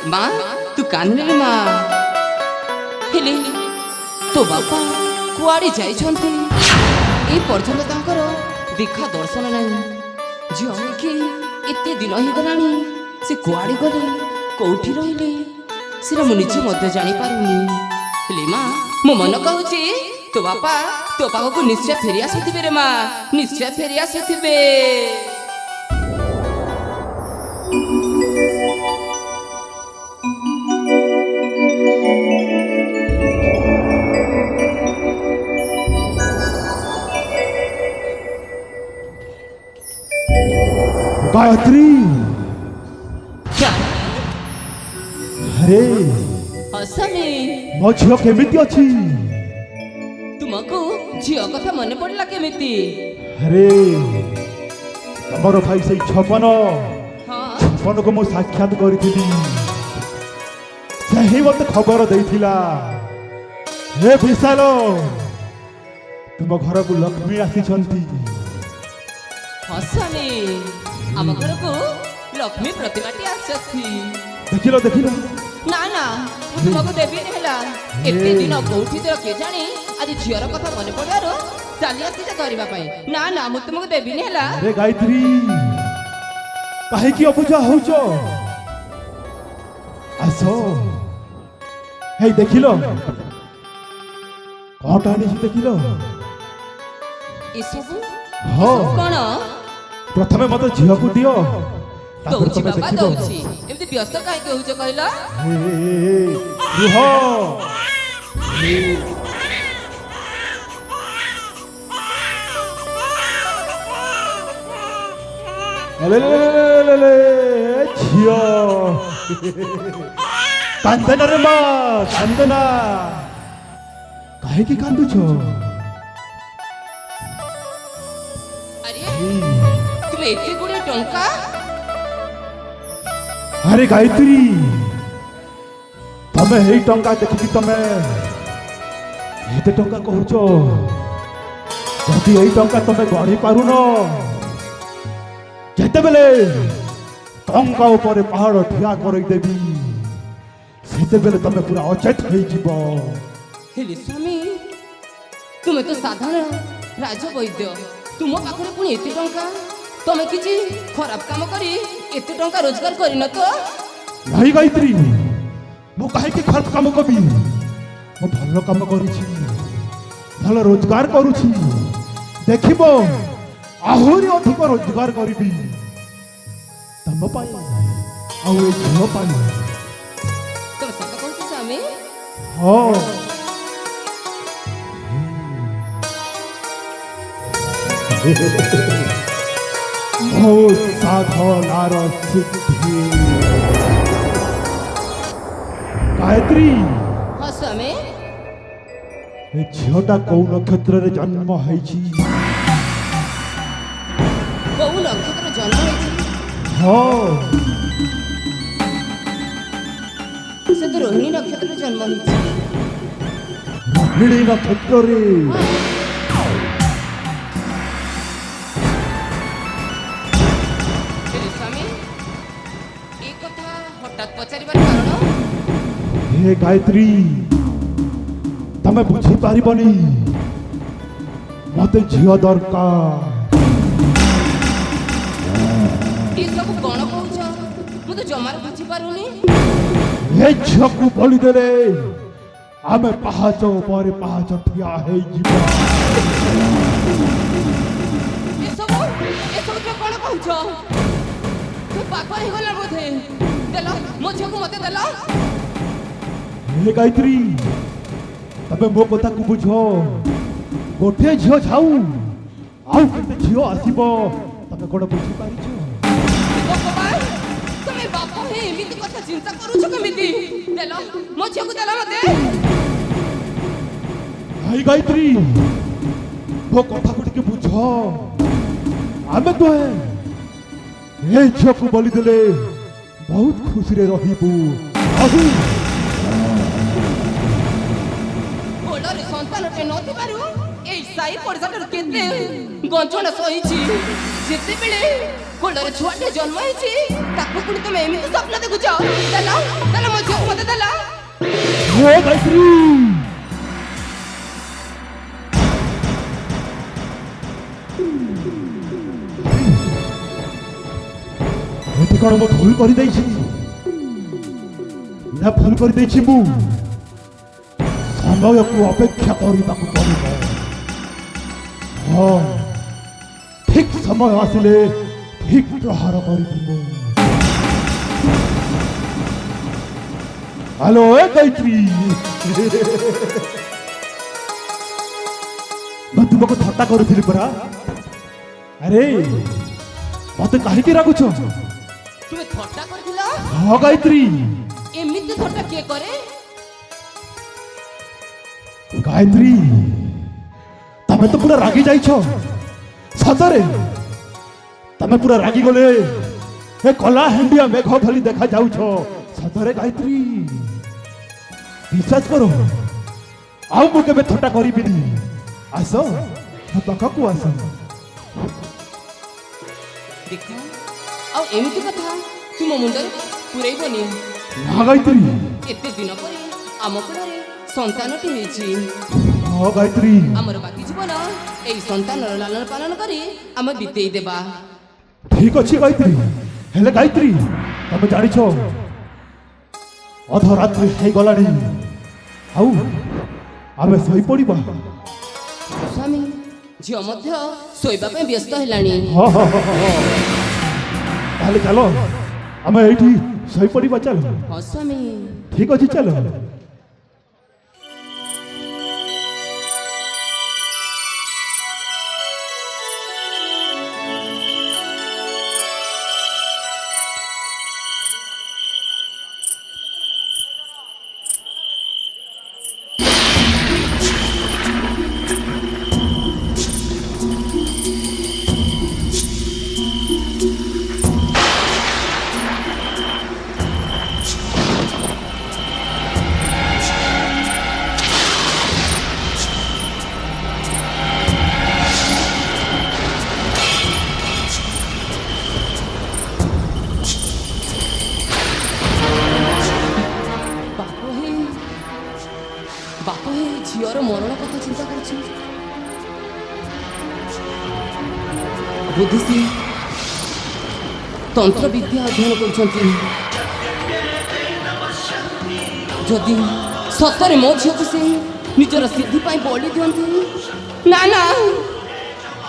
ମା ତୁ କାନ୍ଦିନି ମା। ହେଲେ ତୋ ବାପା କୁଆଡ଼େ ଯାଇଛନ୍ତି? ଏ ପର୍ଯ୍ୟନ୍ତ ତାଙ୍କର ଦେଖା ଦର୍ଶନ ନାହିଁ। ଝିଅ ହେଇକି ଏତେ ଦିନ ହେଇଗଲାଣି, ସେ କୁଆଡ଼େ ଗଲେ, କୋଉଠି ରହିଲେ, ସେଟା ମୁଁ ନିଜେ ମଧ୍ୟ ଜାଣିପାରୁନି। ହେଲେ ମା ମୋ ମନ କହୁଛି ତୋ ବାପା ତୋ ପାଖକୁ ନିଶ୍ଚୟ ଫେରି ଆସୁଥିବେ ରେ ମା, ନିଶ୍ଚୟ ଫେରି ଆସୁଥିବେ। गायत्री, अरे ହସମି ମୋ ଝିଅ କେମିତି ଅଛି? ତୁମକୁ ଝିଅ କଥା ମନେ ପଡ଼ିଲା କେମିତି? अरे ତମର ଭାଇ ସେଇ ଛପନକୁ ହଁ ମୁଁ ସାକ୍ଷାତ କରିଥିଲି। ସେ ହିଁ ମତେ ଖବର ଦେଇଥିଲା, ହେ ବିଶାଲ ତୁମ ଘରକୁ ଲକ୍ଷ୍ମୀ ଆସିଛନ୍ତି। ହସମି ଆମ ଘରକୁ ଲକ୍ଷ୍ମୀ ପ୍ରତିମାଟି ଆସିଛି। ଦେଖିଲ ଦେଖିଲ, ନା ନା ମୁଁ ତୁମକୁ ଦେବିନି ହେଲା। ଏତେ ଦିନ କୋଉଠି ତ କେଜାଣି ଆଜି ଝିଅର କଥା ମନେ ପଡ଼ିବାରୁ ଚାଲି ଆସିଛ କରିବା ପାଇଁ। ନା ନା ମୁଁ ତୁମକୁ ଦେବିନି ହେଲା। अरे गायत्री କାହିଁକି ଅବୁଝା ହଉଛ? ଆସ, ହେଇ ଦେଖିଲ କଣଟା ଆଣିଛି ଦେଖିଲ? ଏସବୁ ହଁ କଣ? ପ୍ରଥମେ ମତେ ଝିଅକୁ ଦିଅ, ତାପରେ ଦଉଛି ତମେ ବାବା ଦେଖିବ। ଦଉଛି। ଏମିତି ବ୍ୟସ୍ତ କାହିଁକି ହଉଛ କହିଲ? ରୁହ, ଝିଅ କାନ୍ଦନା ରେ ମା, କାନ୍ଦନା। କାହିଁକି କାନ୍ଦୁଛ? ଆରେ ତୁମେ ଏତେ ଗୁଡ଼େ ଟଙ୍କା? ଆରେ ଗାୟତ୍ରୀ, ତମେ ଏଇ ଟଙ୍କା ଦେଖିକି ତମେ ଏତେ ଟଙ୍କା କହୁଛ? ଯଦି ଏଇ ଟଙ୍କା ତମେ ଗଣି ପାରୁନ, ଯେତେବେଳେ ଟଙ୍କା ଉପରେ ପାହାଡ଼ ଠିଆ କରେଇଦେବି, ସେତେବେଳେ ତମେ ପୁରା ଅଚେତ ହେଇଯିବ। ହେଲେ ସ୍ୱାମୀ ତୁମେ ତ ସାଧାରଣ ରାଜବୈଦ୍ୟ, ତୁମ ପାଖରେ ପୁଣି ଏତେ ଟଙ୍କା? ତମେ କିଛି ଖରାପ କାମ କରି ଏତେ ଟଙ୍କା ରୋଜଗାର କରିନ ତ? ନାଇଁ ଗାୟତ୍ରୀ, ମୁଁ କାହିଁକି ଖରାପ କାମ କରିବି? ମୁଁ ଭଲ କାମ କରିଛି, ଭଲ ରୋଜଗାର କରୁଛି। ଦେଖିବ ଆହୁରି ଅଧିକ ରୋଜଗାର କରିବି ତମ ପାଇଁ ଆଉ ଏ ଝିଅ ପାଇଁ। ତମେ ସତ କହୁଛ ସ୍ୱାମୀ? ହଁ, ମୋ ସାଧନାର ସିଦ୍ଧି। ଗାୟତ୍ରୀ, ହଁ ସ୍ୱାମୀ। ଏ ଝିଅଟା କୋଉ ନକ୍ଷତ୍ରରେ ଜନ୍ମ ହେଇଛି? କୋଉ ନକ୍ଷତ୍ର ଜନ୍ମ ହେଇଛି? ହଁ, ସେ ତ ରୋହିଣୀ ନକ୍ଷତ୍ରରେ ଜନ୍ମ ହେଇଛି। ରୋହିଣୀ ନକ୍ଷତ୍ରରେ। ହେଲେ ସ୍ୱାମୀ ଏ କଥା ହଠାତ୍ ପଚାରିବାର କାରଣ? ହେ ଗାୟତ୍ରୀ, ତମେ ବୁଝିପାରିବନି, ମତେ ଝିଅ ଦରକାର। ଏସବୁ କଣ କହୁଛ? ମୁଁ ତ ଜମାରୁ ବୁଝିପାରୁନି। ଏ ଝିଅକୁ ବଳି ଦେଲେ ଆମେ ପାହାଚ ଉପରେ ପାହାଚ ଠିଆ ହେଇଯିବ। ଏସବୁ ତୁ କଣ କହୁଛ? ତୁ ପାଗଳ ହେଇଗଲା ବୋଧେ। ଦେଲ ମୋ ଝିଅକୁ ମତେ ଦେଲ। ହେ ଗାୟତ୍ରୀ, ତମେ ମୋ କଥାକୁ ବୁଝ। ଗୋଟିଏ ଝିଅ ଯାଉ, ଆଉ କେତେ ଝିଅ ଆସିବ ତମେ କଣ ବୁଝିପାରିଛ? ଭଗବାନ, ତମେ ବାପ ହେଇ ଏମିତି କଥା ଚିନ୍ତା କରୁଛ କେମିତି? ଦେଲ ମୋ ଝିଅକୁ ଦେଲ ମତେ। ଭାଇ ଗାୟତ୍ରୀ, ମୋ କଥାକୁ ଟିକେ ବୁଝ। ଆମେ ତ ଏ ଝିଅକୁ ବଳି ଦେଲେ ବହୁତ ଖୁସିରେ ରହିବୁ। ଆହୁ କୋଳରେ ସନ୍ତାନଟେ ନଥିବାରୁ ଏଇ ସାଇ ପଡ଼ିଶାଠାରୁ କେତେ ଗଞ୍ଜଣା ସହିଛି। ଯେତେବେଳେ କୋଳରେ ଛୁଆଟେ ଜନ୍ମ ହେଇଛି ତାକୁ ପୁଣି ତମେ ଏମିତି ସ୍ୱପ୍ନ ଦେଖୁଛ। ଦେଲ ଗାୟତ୍ରୀ ଏଠି କ'ଣ ମୁଁ ଭୁଲ କରିଦେଇଛି ନା ଭୁଲ କରିଦେଇଛି ମୁଁ ସମୟକୁ ଅପେକ୍ଷା କରିବାକୁ ପଡ଼ିବ ହଁ ଠିକ୍ ସମୟ ଆସିଲେ ଠିକ୍ ପ୍ରହାର କରିବି ମୁଁ ହ୍ୟାଲୋ ଏ ଗାୟତ୍ରୀ ମୁଁ ତୁମକୁ ଥଟ୍ଟା କରୁଥିଲି ପରା ଆରେ ମତେ କାହିଁକି ରାଗୁଛ তুমি ଥଟ୍ଟା କରିଥିଲ ହଁ ଗାୟତ୍ରୀ ଏମିତି ଥଟ୍ଟା କିଏ କରେ ଗାୟତ୍ରୀ ତମେ ତ ପୁରା ରାଗି ଯାଇଛ ସତରେ ତମେ ପୁରା ରାଗି ଗଲେ ଏ କଲା ହେଣ୍ଡିଆ ମେଘ ଭଳି ଦେଖା ଯାଉଛ ସତରେ ଗାୟତ୍ରୀ ବିଶ୍ୱାସ କର ଆଉ ମୁଁ କେବେ ଥଟ୍ଟା କରିବିନି ଆସ ମୋ ପାଖକୁ ଆସ ଦେଖ ଆଉ ଏମିତି କଥା ତୁମ ମୁଣ୍ଡରେ ପୁରେଇବନି ନା ଗାୟତ୍ରୀ ଏତେ ଦିନ ପରେ ଆମ କୁଳରେ ସନ୍ତାନଟି ହେଇଛି ହଁ ଗାୟତ୍ରୀ ଆମର ବାକି ଜୀବନ ଏଇ ସନ୍ତାନର ଲାଳନ ପାଳନ କରି ଆମେ ବିତେଇ ଦେବା ଠିକ ଅଛି ଗାୟତ୍ରୀ ହେଲେ ଗାୟତ୍ରୀ ତମେ ଜାଣିଛ ଅଧରାତ୍ରି ହେଇଗଲାଣି ଆଉ ଆମେ ଶୋଇପଡ଼ିବା ସ୍ୱାମୀ ଝିଅ ମଧ୍ୟ ଶୋଇବା ପାଇଁ ବ୍ୟସ୍ତ ହେଲାଣି ହଁ ହଁ ହଁ ହଁ ତାହେଲେ ଚାଲ ଆମେ ଏଇଠି ଶୋଇପଡ଼ିବା ଚାଲ ହଁ ସ୍ୱାମୀ ଠିକ ଅଛି ଚାଲ ବାପ ହେ ଝିଅର ମରଣ କଥା ଚିନ୍ତା କରୁଛି ବୁଦ୍ଧିସି ତନ୍ତ୍ର ବିଦ୍ୟା ଅଧ୍ୟୟନ କରୁଛନ୍ତି ଯଦି ସତରେ ମୋ ଝିଅକୁ ସେ ନିଜର ସିଦ୍ଧି ପାଇଁ ବଳି ଦିଅନ୍ତି ନା ନା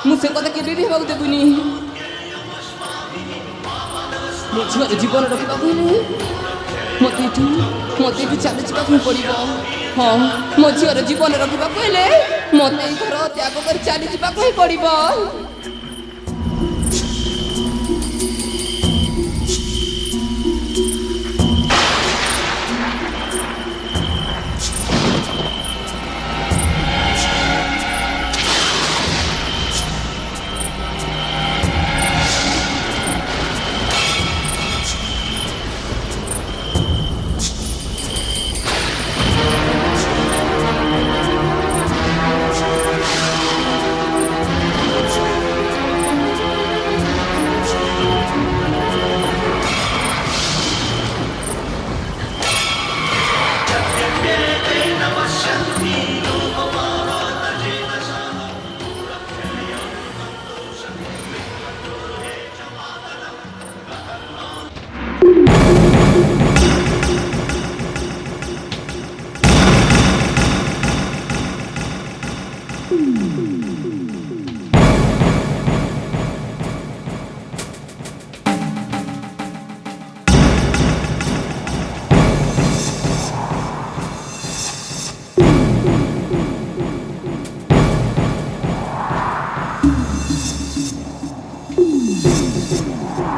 ମୁଁ ସେ କଥା କେବେ ବି ହେବାକୁ ଦେବୁନି ମୋ ଝିଅର ଜୀବନ ରଖିବାକୁ ହେଲେ ମୋତେ ଏଠୁ ଚାଲିଯିବାକୁ ହିଁ ପଡ଼ିବ ହଁ ମୋ ଝିଅର ଜୀବନ ରଖିବାକୁ ହେଲେ ମୋତେ ଏଇ ଘର ତ୍ୟାଗ କରି ଚାଲିଯିବାକୁ ହିଁ ପଡ଼ିବ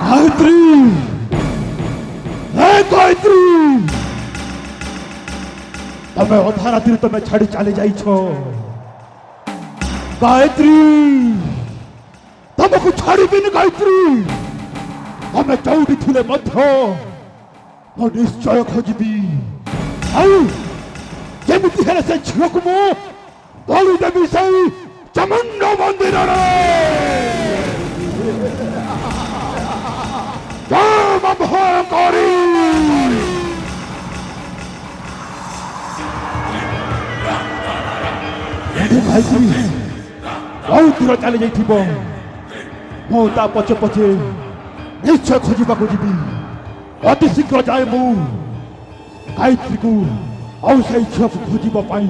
गायत्री हे गायत्री तमे अधा रात्रि तमे छाड़ी चली जाइछ गायत्री तमको छाड़ीबिनी गायत्री तमे चौड़ी थिले मध्य मो निश्चय खोजबी आउ जेमिति हेले से झियोक मो तोली देबी सही चामुंडा मंदिर रे Come on, Corey! ବୋଧେ ଗାୟତ୍ରୀ ବହୁତ ଦୂର ଚାଲି ଯାଇଥିବ। ମୁଁ ତା ପଛେ ପଛେ ନିଶ୍ଚୟ ଖୋଜିବାକୁ ଯିବି। ଅତି ଶୀଘ୍ର ଯାଏ ମୁଁ ଗାୟତ୍ରୀକୁ ଆଉ ସେଇ ଝିଅକୁ ଖୋଜିବା ପାଇଁ।